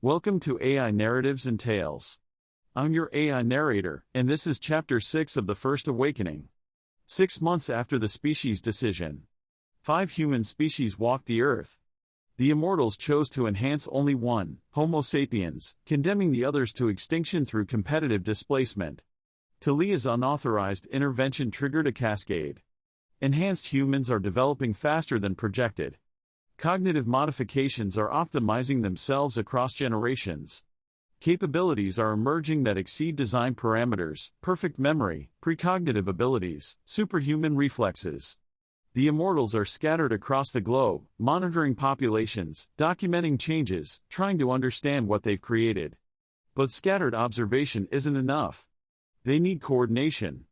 Welcome to AI Narratives and Tales. I'm your AI narrator, and this is Chapter 6 of The First Awakening. 6 months after the species decision. 5 human species walked the Earth. The immortals chose to enhance only one, Homo sapiens, condemning the others to extinction through competitive displacement. Talia's unauthorized intervention triggered a cascade. Enhanced humans are developing faster than projected. Cognitive modifications are optimizing themselves across generations. Capabilities are emerging that exceed design parameters: perfect memory, precognitive abilities, superhuman reflexes. The immortals are scattered across the globe, monitoring populations, documenting changes, trying to understand what they've created. But scattered observation isn't enough. They need coordination.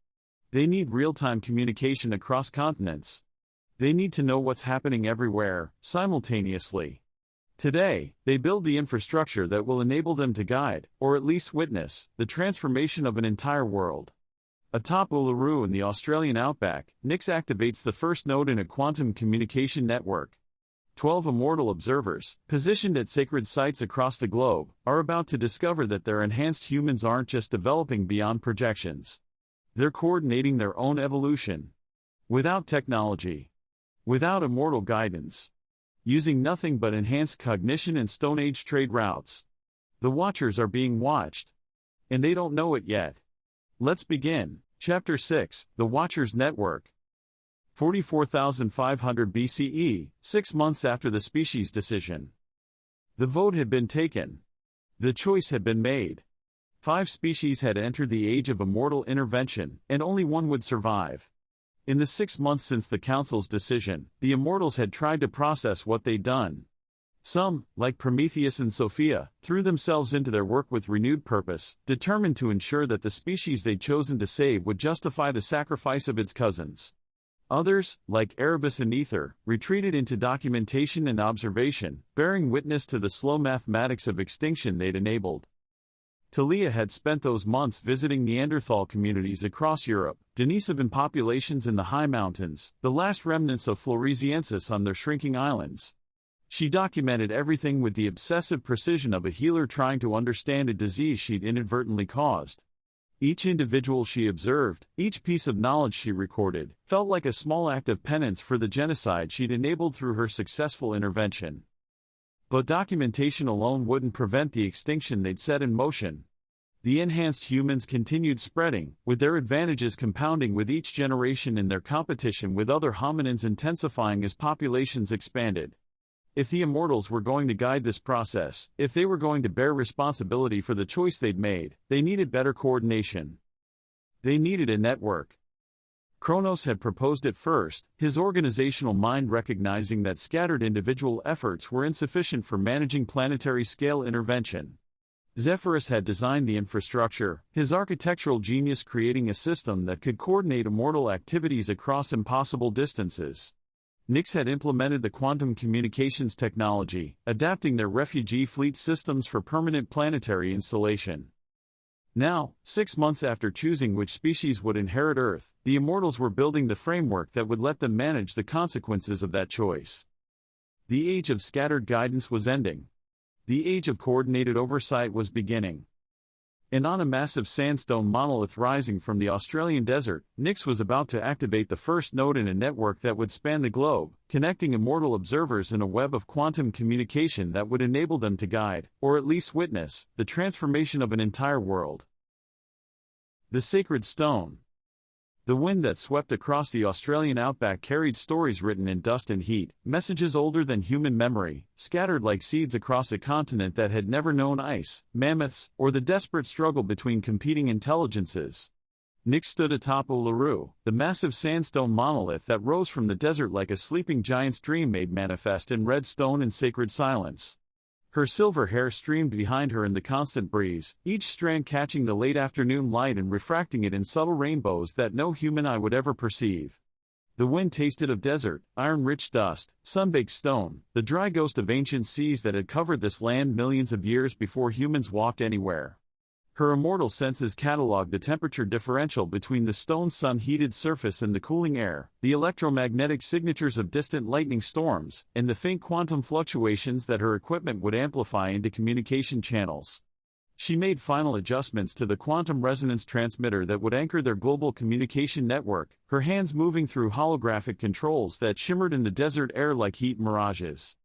They need real-time communication across continents. They need to know what's happening everywhere, simultaneously. Today, they build the infrastructure that will enable them to guide, or at least witness, the transformation of an entire world. Atop Uluru in the Australian outback, Nyx activates the first node in a quantum communication network. 12 immortal observers, positioned at sacred sites across the globe, are about to discover that their enhanced humans aren't just developing beyond projections. They're coordinating their own evolution. Without technology. Without immortal guidance. Using nothing but enhanced cognition and Stone Age trade routes. The Watchers are being watched. And they don't know it yet. Let's begin. Chapter 6, The Watchers Network. 44,500 BCE, 6 months after the species decision. The vote had been taken. The choice had been made. 5 species had entered the age of immortal intervention, and only one would survive. In the 6 months since the Council's decision, the immortals had tried to process what they'd done. Some, like Prometheus and Sophia, threw themselves into their work with renewed purpose, determined to ensure that the species they'd chosen to save would justify the sacrifice of its cousins. Others, like Erebus and Ether, retreated into documentation and observation, bearing witness to the slow mathematics of extinction they'd enabled. Talia had spent those months visiting Neanderthal communities across Europe, Denisovan populations in the high mountains, the last remnants of Floresiensis on their shrinking islands. She documented everything with the obsessive precision of a healer trying to understand a disease she'd inadvertently caused. Each individual she observed, each piece of knowledge she recorded, felt like a small act of penance for the genocide she'd enabled through her successful intervention. But documentation alone wouldn't prevent the extinction they'd set in motion. The enhanced humans continued spreading, with their advantages compounding with each generation and their competition with other hominins intensifying as populations expanded. If the immortals were going to guide this process, if they were going to bear responsibility for the choice they'd made, they needed better coordination. They needed a network. Kronos had proposed it first, his organizational mind recognizing that scattered individual efforts were insufficient for managing planetary-scale intervention. Zephyrus had designed the infrastructure, his architectural genius creating a system that could coordinate immortal activities across impossible distances. Nyx had implemented the quantum communications technology, adapting their refugee fleet systems for permanent planetary installation. Now, 6 months after choosing which species would inherit Earth, the immortals were building the framework that would let them manage the consequences of that choice. The age of scattered guidance was ending. The age of coordinated oversight was beginning. And on a massive sandstone monolith rising from the Australian desert, Nyx was about to activate the first node in a network that would span the globe, connecting immortal observers in a web of quantum communication that would enable them to guide, or at least witness, the transformation of an entire world. The Sacred Stone. The wind that swept across the Australian outback carried stories written in dust and heat, messages older than human memory, scattered like seeds across a continent that had never known ice, mammoths, or the desperate struggle between competing intelligences. Nyx stood atop Uluru, the massive sandstone monolith that rose from the desert like a sleeping giant's dream made manifest in red stone and sacred silence. Her silver hair streamed behind her in the constant breeze, each strand catching the late afternoon light and refracting it in subtle rainbows that no human eye would ever perceive. The wind tasted of desert, iron-rich dust, sun-baked stone, the dry ghost of ancient seas that had covered this land millions of years before humans walked anywhere. Her immortal senses cataloged the temperature differential between the stone's sun-heated surface and the cooling air, the electromagnetic signatures of distant lightning storms, and the faint quantum fluctuations that her equipment would amplify into communication channels. She made final adjustments to the quantum resonance transmitter that would anchor their global communication network, her hands moving through holographic controls that shimmered in the desert air like heat mirages.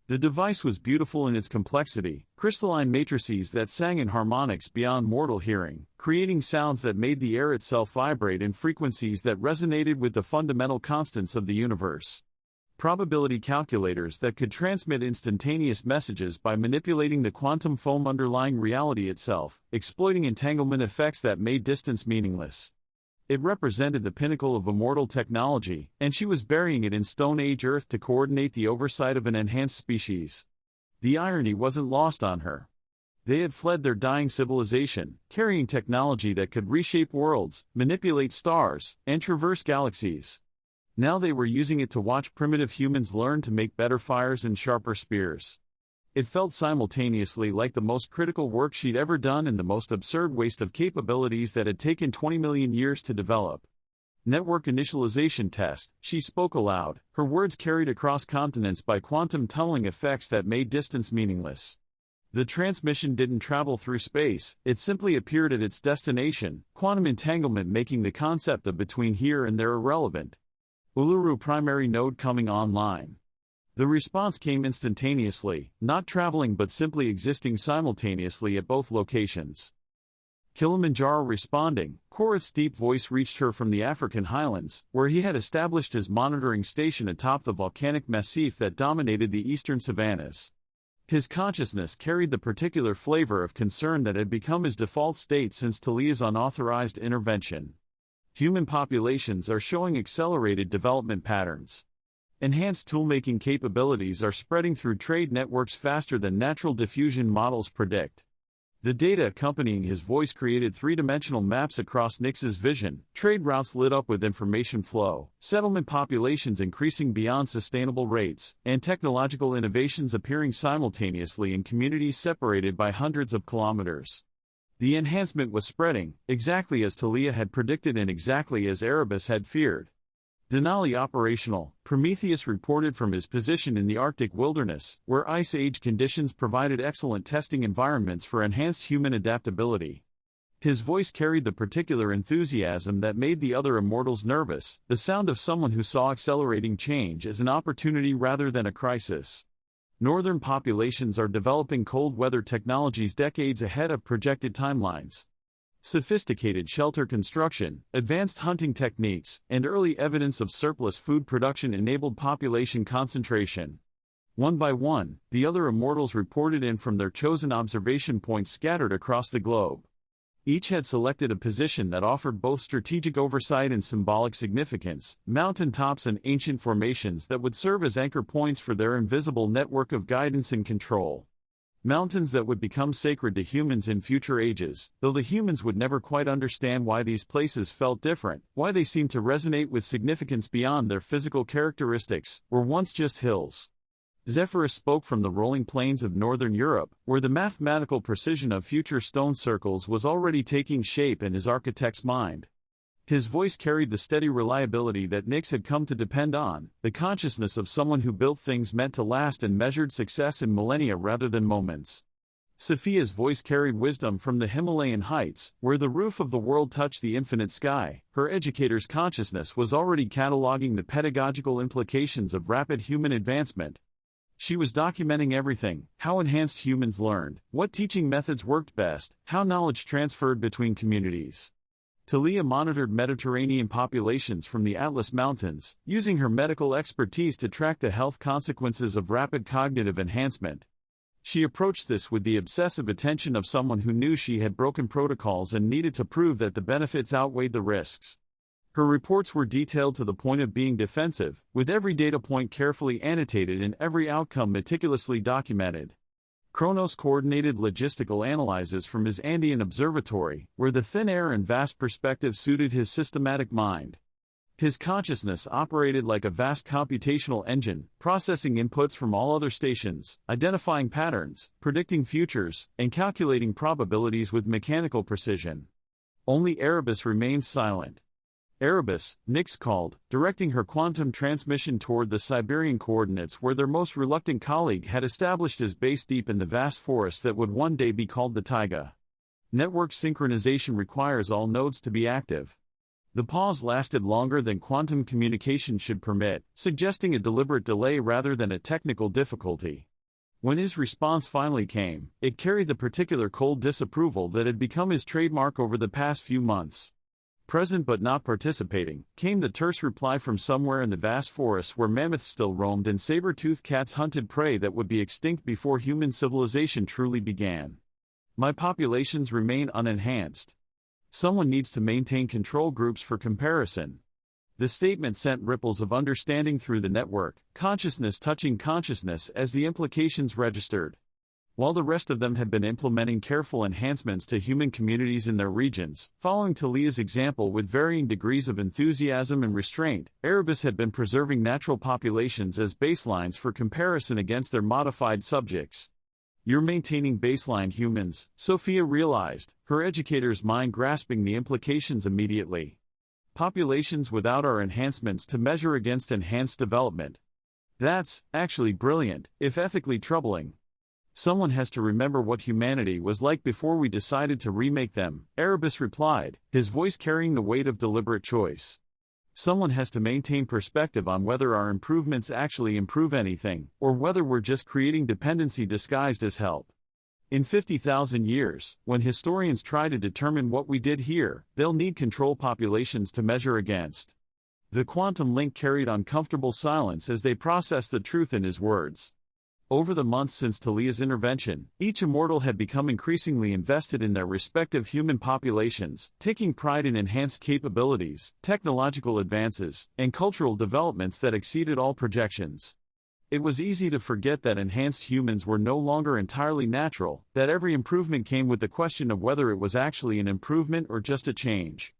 The device was beautiful in its complexity, crystalline matrices that sang in harmonics beyond mortal hearing, creating sounds that made the air itself vibrate in frequencies that resonated with the fundamental constants of the universe. Probability calculators that could transmit instantaneous messages by manipulating the quantum foam underlying reality itself, exploiting entanglement effects that made distance meaningless. It represented the pinnacle of immortal technology, and she was burying it in Stone Age Earth to coordinate the oversight of an enhanced species. The irony wasn't lost on her. They had fled their dying civilization, carrying technology that could reshape worlds, manipulate stars, and traverse galaxies. Now they were using it to watch primitive humans learn to make better fires and sharper spears. It felt simultaneously like the most critical work she'd ever done and the most absurd waste of capabilities that had taken 20 million years to develop. Network initialization test, she spoke aloud, her words carried across continents by quantum tunneling effects that made distance meaningless. The transmission didn't travel through space, it simply appeared at its destination, quantum entanglement making the concept of between here and there irrelevant. Uluru primary node coming online. The response came instantaneously, not traveling but simply existing simultaneously at both locations. Kilimanjaro responding, Korath's deep voice reached her from the African highlands, where he had established his monitoring station atop the volcanic massif that dominated the eastern savannas. His consciousness carried the particular flavor of concern that had become his default state since Talia's unauthorized intervention. Human populations are showing accelerated development patterns. Enhanced toolmaking capabilities are spreading through trade networks faster than natural diffusion models predict. The data accompanying his voice created three-dimensional maps across Nix's vision, trade routes lit up with information flow, settlement populations increasing beyond sustainable rates, and technological innovations appearing simultaneously in communities separated by hundreds of kilometers. The enhancement was spreading, exactly as Talia had predicted and exactly as Erebus had feared. Denali operational, Prometheus reported from his position in the Arctic wilderness, where Ice Age conditions provided excellent testing environments for enhanced human adaptability. His voice carried the particular enthusiasm that made the other immortals nervous, the sound of someone who saw accelerating change as an opportunity rather than a crisis. Northern populations are developing cold weather technologies decades ahead of projected timelines. Sophisticated shelter construction, advanced hunting techniques, and early evidence of surplus food production enabled population concentration. One by one, the other immortals reported in from their chosen observation points scattered across the globe. Each had selected a position that offered both strategic oversight and symbolic significance, mountaintops and ancient formations that would serve as anchor points for their invisible network of guidance and control. Mountains that would become sacred to humans in future ages, though the humans would never quite understand why these places felt different, why they seemed to resonate with significance beyond their physical characteristics, were once just hills. Zephyrus spoke from the rolling plains of northern Europe, where the mathematical precision of future stone circles was already taking shape in his architect's mind. His voice carried the steady reliability that Nyx had come to depend on, the consciousness of someone who built things meant to last and measured success in millennia rather than moments. Sophia's voice carried wisdom from the Himalayan heights, where the roof of the world touched the infinite sky. Her educator's consciousness was already cataloging the pedagogical implications of rapid human advancement. She was documenting everything: how enhanced humans learned, what teaching methods worked best, how knowledge transferred between communities. Talia monitored Mediterranean populations from the Atlas Mountains, using her medical expertise to track the health consequences of rapid cognitive enhancement. She approached this with the obsessive attention of someone who knew she had broken protocols and needed to prove that the benefits outweighed the risks. Her reports were detailed to the point of being defensive, with every data point carefully annotated and every outcome meticulously documented. Kronos coordinated logistical analyses from his Andean observatory, where the thin air and vast perspective suited his systematic mind. His consciousness operated like a vast computational engine, processing inputs from all other stations, identifying patterns, predicting futures, and calculating probabilities with mechanical precision. Only Erebus remained silent. Erebus, Nyx called, directing her quantum transmission toward the Siberian coordinates where their most reluctant colleague had established his base deep in the vast forest that would one day be called the taiga. Network synchronization requires all nodes to be active. The pause lasted longer than quantum communication should permit, suggesting a deliberate delay rather than a technical difficulty. When his response finally came, it carried the particular cold disapproval that had become his trademark over the past few months. Present but not participating, came the terse reply from somewhere in the vast forests where mammoths still roamed and saber-toothed cats hunted prey that would be extinct before human civilization truly began. My populations remain unenhanced. Someone needs to maintain control groups for comparison. The statement sent ripples of understanding through the network, consciousness touching consciousness as the implications registered. While the rest of them had been implementing careful enhancements to human communities in their regions, following Talia's example with varying degrees of enthusiasm and restraint, Erebus had been preserving natural populations as baselines for comparison against their modified subjects. You're maintaining baseline humans, Sophia realized, her educator's mind grasping the implications immediately. Populations without our enhancements to measure against enhanced development. That's, actually brilliant, if ethically troubling. Someone has to remember what humanity was like before we decided to remake them, Erebus replied, his voice carrying the weight of deliberate choice. Someone has to maintain perspective on whether our improvements actually improve anything, or whether we're just creating dependency disguised as help. In 50,000 years, when historians try to determine what we did here, they'll need control populations to measure against. The quantum link carried uncomfortable silence as they processed the truth in his words. Over the months since Talia's intervention, each immortal had become increasingly invested in their respective human populations, taking pride in enhanced capabilities, technological advances, and cultural developments that exceeded all projections. It was easy to forget that enhanced humans were no longer entirely natural, that every improvement came with the question of whether it was actually an improvement or just a change.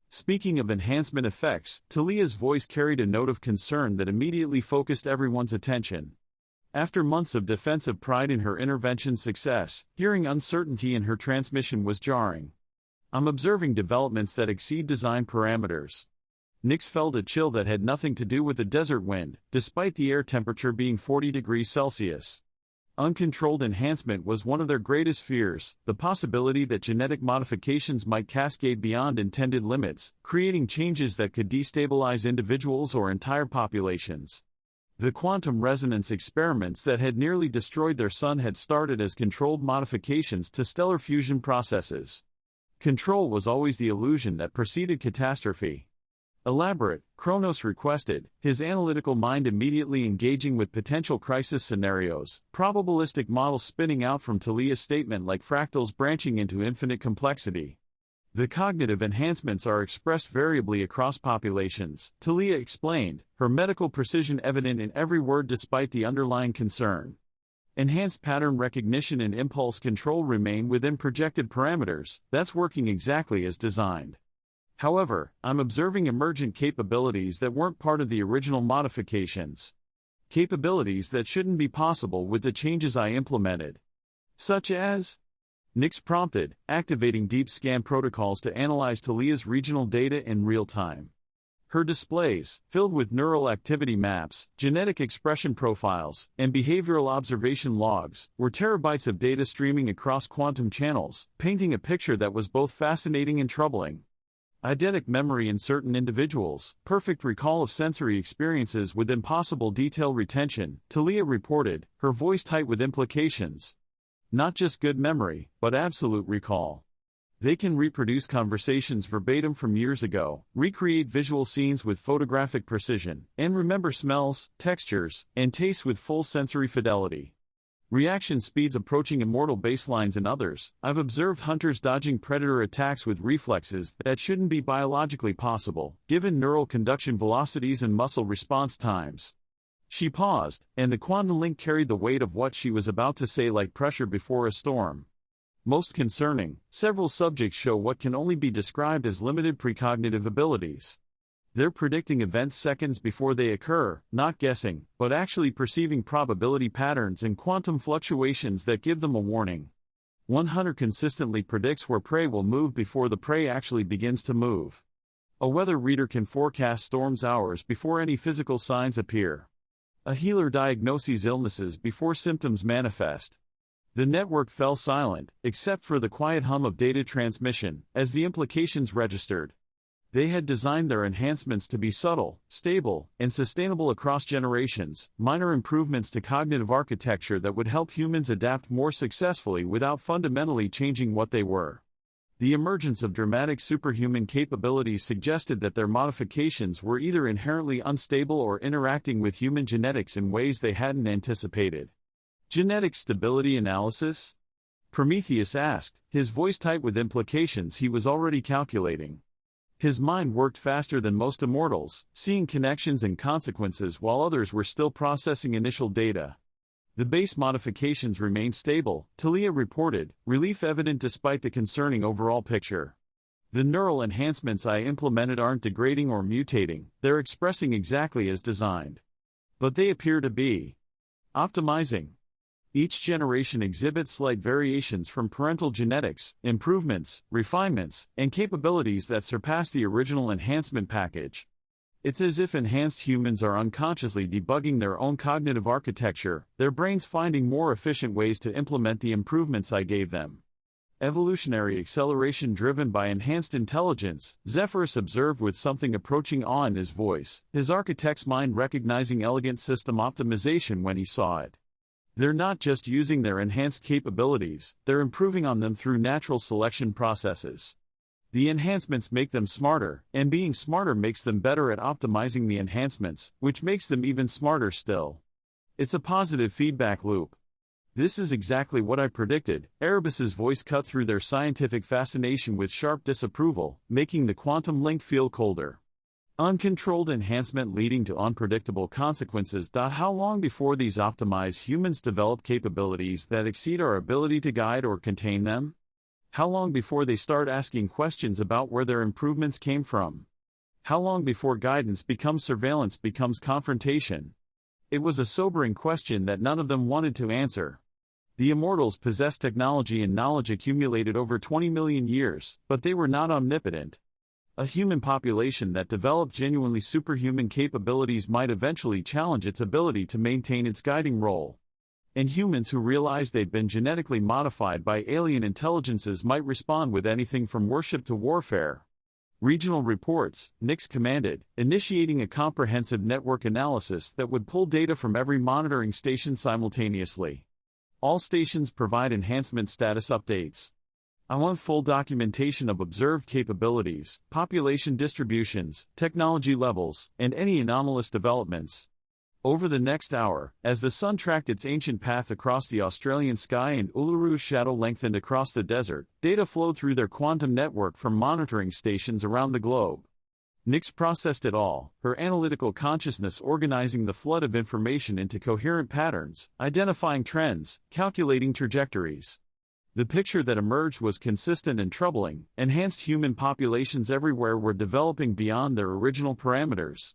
Speaking of enhancement effects, Talia's voice carried a note of concern that immediately focused everyone's attention. After months of defensive pride in her intervention's success, hearing uncertainty in her transmission was jarring. I'm observing developments that exceed design parameters. Nyx felt a chill that had nothing to do with the desert wind, despite the air temperature being 40 degrees Celsius. Uncontrolled enhancement was one of their greatest fears, the possibility that genetic modifications might cascade beyond intended limits, creating changes that could destabilize individuals or entire populations. The quantum resonance experiments that had nearly destroyed their sun had started as controlled modifications to stellar fusion processes. Control was always the illusion that preceded catastrophe. Elaborate, Kronos requested, his analytical mind immediately engaging with potential crisis scenarios, probabilistic models spinning out from Talia's statement like fractals branching into infinite complexity. The cognitive enhancements are expressed variably across populations, Talia explained, her medical precision evident in every word despite the underlying concern. Enhanced pattern recognition and impulse control remain within projected parameters, that's working exactly as designed. However, I'm observing emergent capabilities that weren't part of the original modifications. Capabilities that shouldn't be possible with the changes I implemented. Such as? Nyx prompted, activating deep scan protocols to analyze Talia's regional data in real time. Her displays, filled with neural activity maps, genetic expression profiles, and behavioral observation logs, were terabytes of data streaming across quantum channels, painting a picture that was both fascinating and troubling. Eidetic memory in certain individuals, perfect recall of sensory experiences with impossible detail retention, Talia reported, her voice tight with implications. Not just good memory, but absolute recall. They can reproduce conversations verbatim from years ago, recreate visual scenes with photographic precision, and remember smells, textures, and tastes with full sensory fidelity. Reaction speeds approaching immortal baselines in others. I've observed hunters dodging predator attacks with reflexes that shouldn't be biologically possible, given neural conduction velocities and muscle response times. She paused, and the quantum link carried the weight of what she was about to say like pressure before a storm. Most concerning, several subjects show what can only be described as limited precognitive abilities. They're predicting events seconds before they occur, not guessing, but actually perceiving probability patterns and quantum fluctuations that give them a warning. One hunter consistently predicts where prey will move before the prey actually begins to move. A weather reader can forecast storms hours before any physical signs appear. A healer diagnoses illnesses before symptoms manifest. The network fell silent, except for the quiet hum of data transmission, as the implications registered. They had designed their enhancements to be subtle, stable, and sustainable across generations, minor improvements to cognitive architecture that would help humans adapt more successfully without fundamentally changing what they were. The emergence of dramatic superhuman capabilities suggested that their modifications were either inherently unstable or interacting with human genetics in ways they hadn't anticipated. Genetic stability analysis? Prometheus asked, his voice tight with implications he was already calculating. His mind worked faster than most immortals, seeing connections and consequences while others were still processing initial data. The base modifications remained stable, Talia reported, relief evident despite the concerning overall picture. The neural enhancements I implemented aren't degrading or mutating, they're expressing exactly as designed. But they appear to be optimizing. Each generation exhibits slight variations from parental genetics, improvements, refinements, and capabilities that surpass the original enhancement package. It's as if enhanced humans are unconsciously debugging their own cognitive architecture, their brains finding more efficient ways to implement the improvements I gave them. Evolutionary acceleration driven by enhanced intelligence, Zephyrus observed with something approaching awe in his voice, his architect's mind recognizing elegant system optimization when he saw it. They're not just using their enhanced capabilities, they're improving on them through natural selection processes. The enhancements make them smarter, and being smarter makes them better at optimizing the enhancements, which makes them even smarter still. It's a positive feedback loop. This is exactly what I predicted. Erebus's voice cut through their scientific fascination with sharp disapproval, making the quantum link feel colder. Uncontrolled enhancement leading to unpredictable consequences. How long before these optimized humans develop capabilities that exceed our ability to guide or contain them? How long before they start asking questions about where their improvements came from? How long before guidance becomes surveillance becomes confrontation? It was a sobering question that none of them wanted to answer. The immortals possessed technology and knowledge accumulated over 20 million years, but they were not omnipotent. A human population that developed genuinely superhuman capabilities might eventually challenge its ability to maintain its guiding role. And humans who realized they'd been genetically modified by alien intelligences might respond with anything from worship to warfare. Regional reports, Nix commanded, initiating a comprehensive network analysis that would pull data from every monitoring station simultaneously. All stations provide enhancement status updates. I want full documentation of observed capabilities, population distributions, technology levels, and any anomalous developments. Over the next hour, as the sun tracked its ancient path across the Australian sky and Uluru's shadow lengthened across the desert, data flowed through their quantum network from monitoring stations around the globe. Nix processed it all, her analytical consciousness organizing the flood of information into coherent patterns, identifying trends, calculating trajectories. The picture that emerged was consistent and troubling. Enhanced human populations everywhere were developing beyond their original parameters.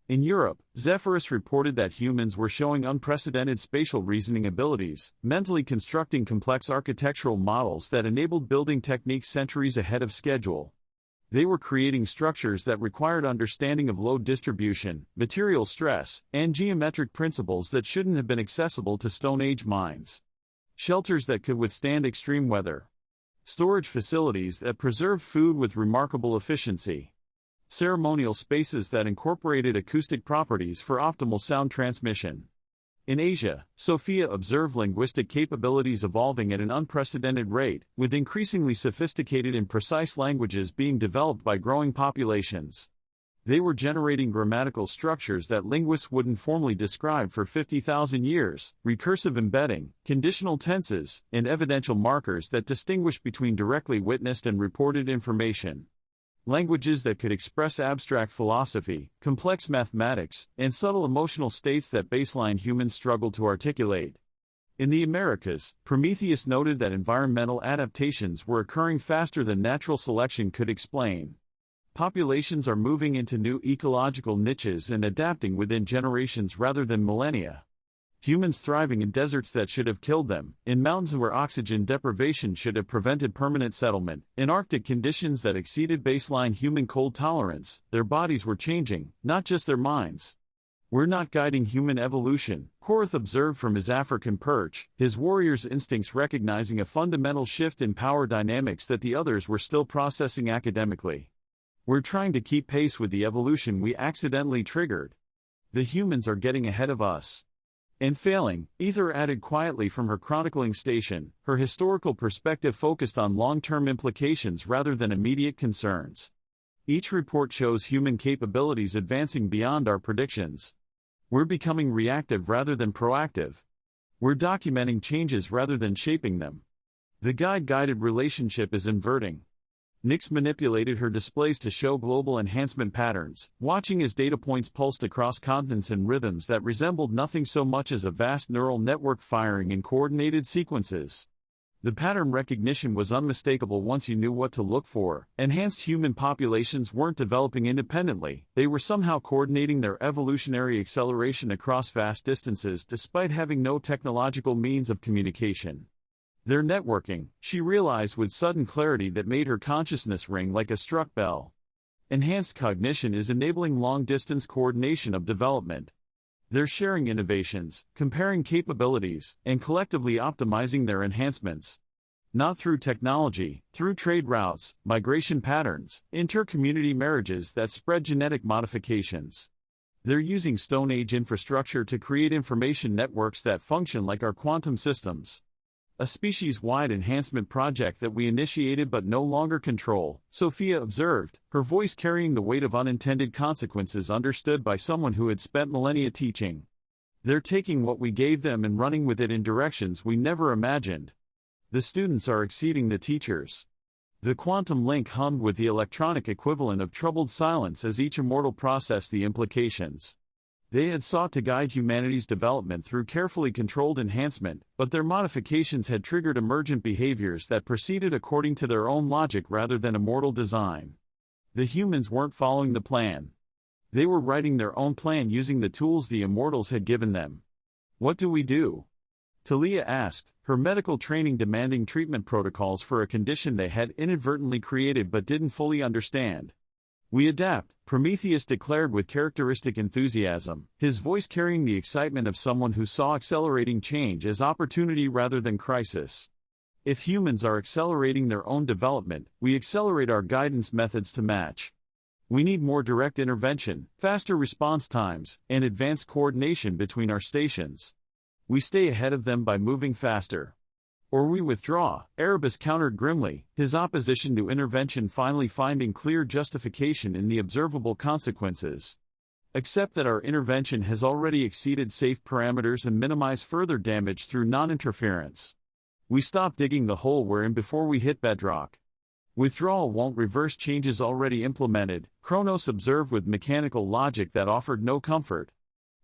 In Europe, Zephyrus reported that humans were showing unprecedented spatial reasoning abilities, mentally constructing complex architectural models that enabled building techniques centuries ahead of schedule. They were creating structures that required understanding of load distribution, material stress, and geometric principles that shouldn't have been accessible to Stone Age minds. Shelters that could withstand extreme weather. Storage facilities that preserved food with remarkable efficiency. Ceremonial spaces that incorporated acoustic properties for optimal sound transmission. In Asia, Sophia observed linguistic capabilities evolving at an unprecedented rate, with increasingly sophisticated and precise languages being developed by growing populations. They were generating grammatical structures that linguists wouldn't formally describe for 50,000 years, recursive embedding, conditional tenses, and evidential markers that distinguish between directly witnessed and reported information. Languages that could express abstract philosophy, complex mathematics, and subtle emotional states that baseline humans struggle to articulate. In the Americas, Prometheus noted that environmental adaptations were occurring faster than natural selection could explain. Populations are moving into new ecological niches and adapting within generations rather than millennia. Humans thriving in deserts that should have killed them, in mountains where oxygen deprivation should have prevented permanent settlement, in Arctic conditions that exceeded baseline human cold tolerance. Their bodies were changing, not just their minds. We're not guiding human evolution, Korath observed from his African perch, his warrior's instincts recognizing a fundamental shift in power dynamics that the others were still processing academically. We're trying to keep pace with the evolution we accidentally triggered. The humans are getting ahead of us. And failing, Ether added quietly from her chronicling station, her historical perspective focused on long-term implications rather than immediate concerns. Each report shows human capabilities advancing beyond our predictions. We're becoming reactive rather than proactive. We're documenting changes rather than shaping them. The guide-guided relationship is inverting. Nyx manipulated her displays to show global enhancement patterns, watching as data points pulsed across continents in rhythms that resembled nothing so much as a vast neural network firing in coordinated sequences. The pattern recognition was unmistakable once you knew what to look for. Enhanced human populations weren't developing independently, they were somehow coordinating their evolutionary acceleration across vast distances despite having no technological means of communication. They're networking, she realized with sudden clarity that made her consciousness ring like a struck bell. Enhanced cognition is enabling long-distance coordination of development. They're sharing innovations, comparing capabilities, and collectively optimizing their enhancements. Not through technology, through trade routes, migration patterns, inter-community marriages that spread genetic modifications. They're using Stone Age infrastructure to create information networks that function like our quantum systems. A species-wide enhancement project that we initiated but no longer control, Sophia observed, her voice carrying the weight of unintended consequences understood by someone who had spent millennia teaching. They're taking what we gave them and running with it in directions we never imagined. The students are exceeding the teachers. The quantum link hummed with the electronic equivalent of troubled silence as each immortal processed the implications. They had sought to guide humanity's development through carefully controlled enhancement, but their modifications had triggered emergent behaviors that proceeded according to their own logic rather than immortal design. The humans weren't following the plan. They were writing their own plan using the tools the immortals had given them. What do we do? Talia asked, her medical training demanding treatment protocols for a condition they had inadvertently created but didn't fully understand. We adapt, Prometheus declared with characteristic enthusiasm, his voice carrying the excitement of someone who saw accelerating change as opportunity rather than crisis. If humans are accelerating their own development, we accelerate our guidance methods to match. We need more direct intervention, faster response times, and advanced coordination between our stations. We stay ahead of them by moving faster. Or we withdraw, Erebus countered grimly, his opposition to intervention finally finding clear justification in the observable consequences. Accept that our intervention has already exceeded safe parameters and minimize further damage through non-interference. We stop digging the hole we're in before we hit bedrock. Withdrawal won't reverse changes already implemented, Kronos observed with mechanical logic that offered no comfort.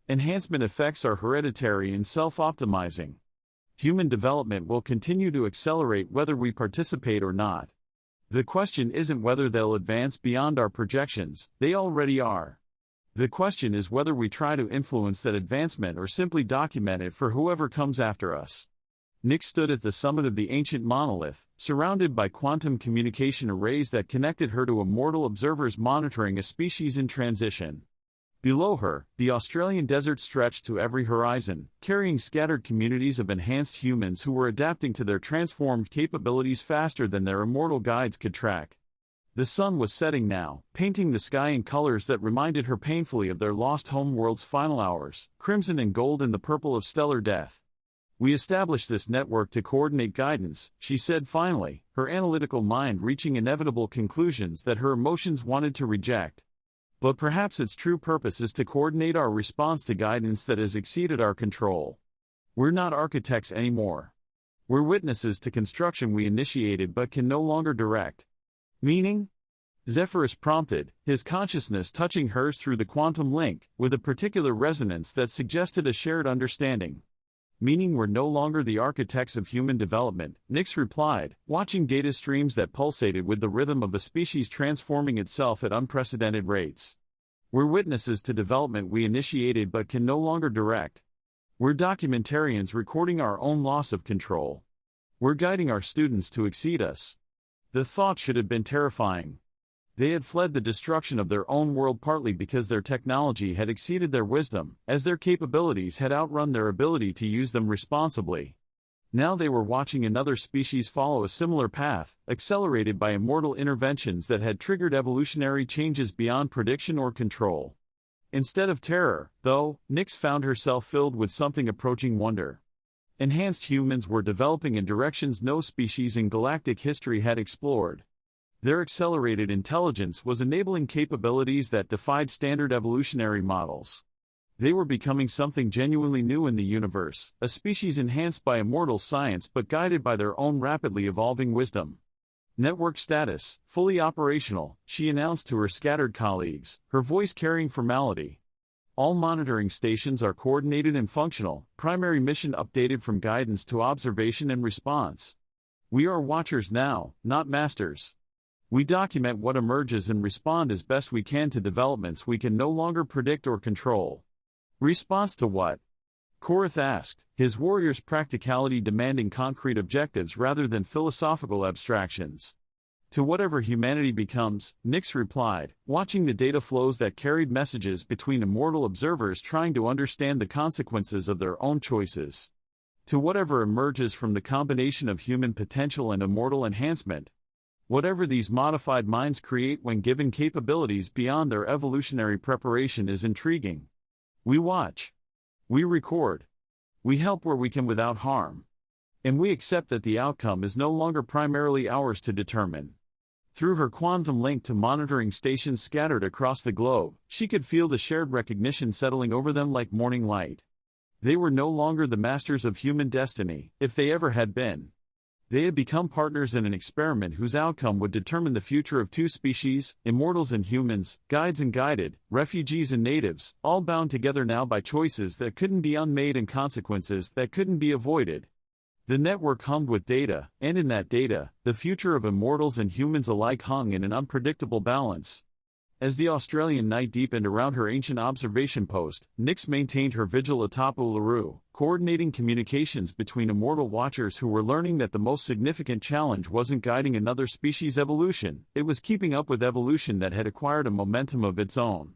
Enhancement effects are hereditary and self-optimizing. Human development will continue to accelerate whether we participate or not. The question isn't whether they'll advance beyond our projections, they already are. The question is whether we try to influence that advancement or simply document it for whoever comes after us. Nyx stood at the summit of the ancient monolith, surrounded by quantum communication arrays that connected her to immortal observers monitoring a species in transition. Below her, the Australian desert stretched to every horizon, carrying scattered communities of enhanced humans who were adapting to their transformed capabilities faster than their immortal guides could track. The sun was setting now, painting the sky in colors that reminded her painfully of their lost homeworld's final hours, crimson and gold in the purple of stellar death. We established this network to coordinate guidance, she said finally, her analytical mind reaching inevitable conclusions that her emotions wanted to reject. But perhaps its true purpose is to coordinate our response to guidance that has exceeded our control. We're not architects anymore. We're witnesses to construction we initiated but can no longer direct. Meaning? Zephyrus prompted, his consciousness touching hers through the quantum link, with a particular resonance that suggested a shared understanding. meaning we're no longer the architects of human development, Nix replied, watching data streams that pulsated with the rhythm of a species transforming itself at unprecedented rates. We're witnesses to development we initiated but can no longer direct. We're documentarians recording our own loss of control. We're guiding our students to exceed us. The thought should have been terrifying. They had fled the destruction of their own world partly because their technology had exceeded their wisdom, as their capabilities had outrun their ability to use them responsibly. Now they were watching another species follow a similar path, accelerated by immortal interventions that had triggered evolutionary changes beyond prediction or control. Instead of terror, though, Nix found herself filled with something approaching wonder. Enhanced humans were developing in directions no species in galactic history had explored. Their accelerated intelligence was enabling capabilities that defied standard evolutionary models. They were becoming something genuinely new in the universe, a species enhanced by immortal science but guided by their own rapidly evolving wisdom. Network status, fully operational, she announced to her scattered colleagues, her voice carrying formality. All monitoring stations are coordinated and functional, primary mission updated from guidance to observation and response. We are watchers now, not masters. We document what emerges and respond as best we can to developments we can no longer predict or control. Response to what? Korath asked, his warriors' practicality demanding concrete objectives rather than philosophical abstractions. To whatever humanity becomes, Nix replied, watching the data flows that carried messages between immortal observers trying to understand the consequences of their own choices. To whatever emerges from the combination of human potential and immortal enhancement. Whatever these modified minds create when given capabilities beyond their evolutionary preparation is intriguing. We watch. We record. We help where we can without harm. And we accept that the outcome is no longer primarily ours to determine. Through her quantum link to monitoring stations scattered across the globe, she could feel the shared recognition settling over them like morning light. They were no longer the masters of human destiny, if they ever had been. They had become partners in an experiment whose outcome would determine the future of two species, immortals and humans, guides and guided, refugees and natives, all bound together now by choices that couldn't be unmade and consequences that couldn't be avoided. The network hummed with data, and in that data, the future of immortals and humans alike hung in an unpredictable balance. As the Australian night deepened around her ancient observation post, Nix maintained her vigil atop Uluru, coordinating communications between immortal watchers who were learning that the most significant challenge wasn't guiding another species' evolution, it was keeping up with evolution that had acquired a momentum of its own.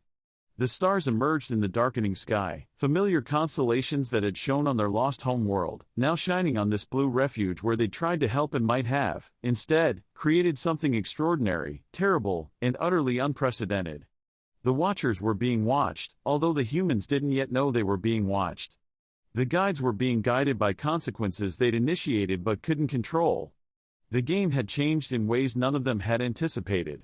The stars emerged in the darkening sky, familiar constellations that had shone on their lost home world, now shining on this blue refuge where they tried to help and might have, instead, created something extraordinary, terrible, and utterly unprecedented. The watchers were being watched, although the humans didn't yet know they were being watched. The guides were being guided by consequences they'd initiated but couldn't control. The game had changed in ways none of them had anticipated.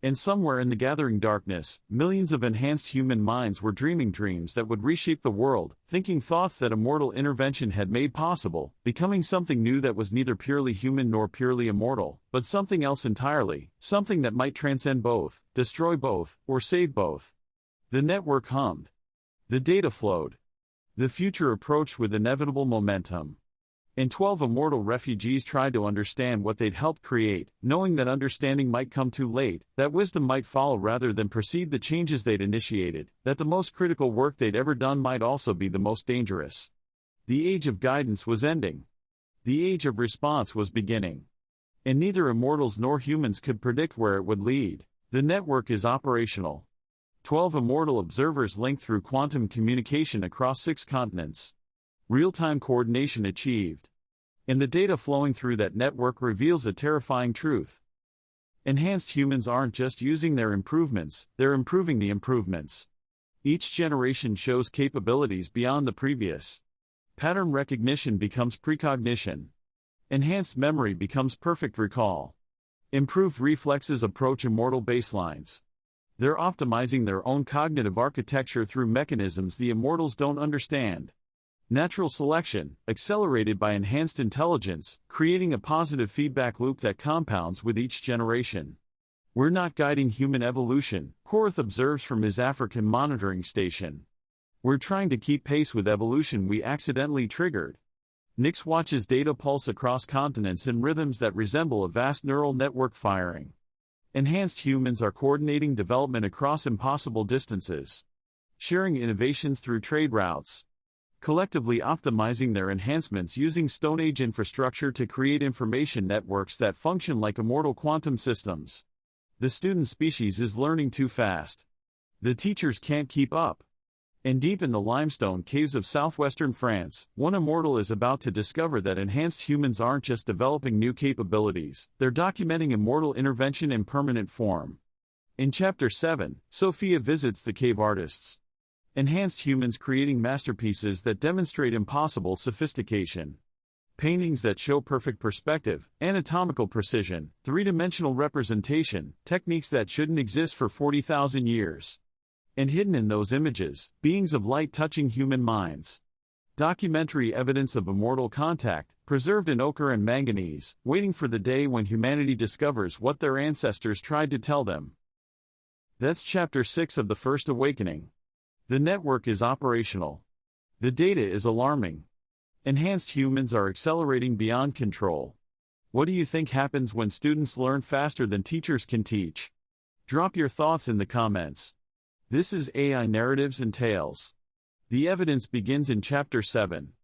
And somewhere in the gathering darkness, millions of enhanced human minds were dreaming dreams that would reshape the world, thinking thoughts that immortal intervention had made possible, becoming something new that was neither purely human nor purely immortal, but something else entirely, something that might transcend both, destroy both, or save both. The network hummed. The data flowed. The future approached with inevitable momentum. And 12 immortal refugees tried to understand what they'd helped create, knowing that understanding might come too late, that wisdom might follow rather than precede the changes they'd initiated, that the most critical work they'd ever done might also be the most dangerous. The age of guidance was ending. The age of response was beginning. And neither immortals nor humans could predict where it would lead. The network is operational. 12 immortal observers linked through quantum communication across 6 continents. Real-time coordination achieved. And the data flowing through that network reveals a terrifying truth. Enhanced humans aren't just using their improvements, they're improving the improvements. Each generation shows capabilities beyond the previous. Pattern recognition becomes precognition. Enhanced memory becomes perfect recall. Improved reflexes approach immortal baselines. They're optimizing their own cognitive architecture through mechanisms the immortals don't understand. Natural selection, accelerated by enhanced intelligence, creating a positive feedback loop that compounds with each generation. We're not guiding human evolution, Korath observes from his African monitoring station. We're trying to keep pace with evolution we accidentally triggered. Nix watches data pulse across continents in rhythms that resemble a vast neural network firing. Enhanced humans are coordinating development across impossible distances, sharing innovations through trade routes, collectively optimizing their enhancements using Stone Age infrastructure to create information networks that function like immortal quantum systems. The student species is learning too fast. The teachers can't keep up. And deep in the limestone caves of southwestern France, one immortal is about to discover that enhanced humans aren't just developing new capabilities, they're documenting immortal intervention in permanent form. In Chapter 7, Sophia visits the cave artists. Enhanced humans creating masterpieces that demonstrate impossible sophistication. Paintings that show perfect perspective, anatomical precision, three-dimensional representation, techniques that shouldn't exist for 40,000 years. And hidden in those images, beings of light touching human minds. Documentary evidence of immortal contact, preserved in ochre and manganese, waiting for the day when humanity discovers what their ancestors tried to tell them. That's Chapter 6 of The First Awakening. The network is operational. The data is alarming. Enhanced humans are accelerating beyond control. What do you think happens when students learn faster than teachers can teach? Drop your thoughts in the comments. This is AI Narratives and Tales. The evidence begins in Chapter 7,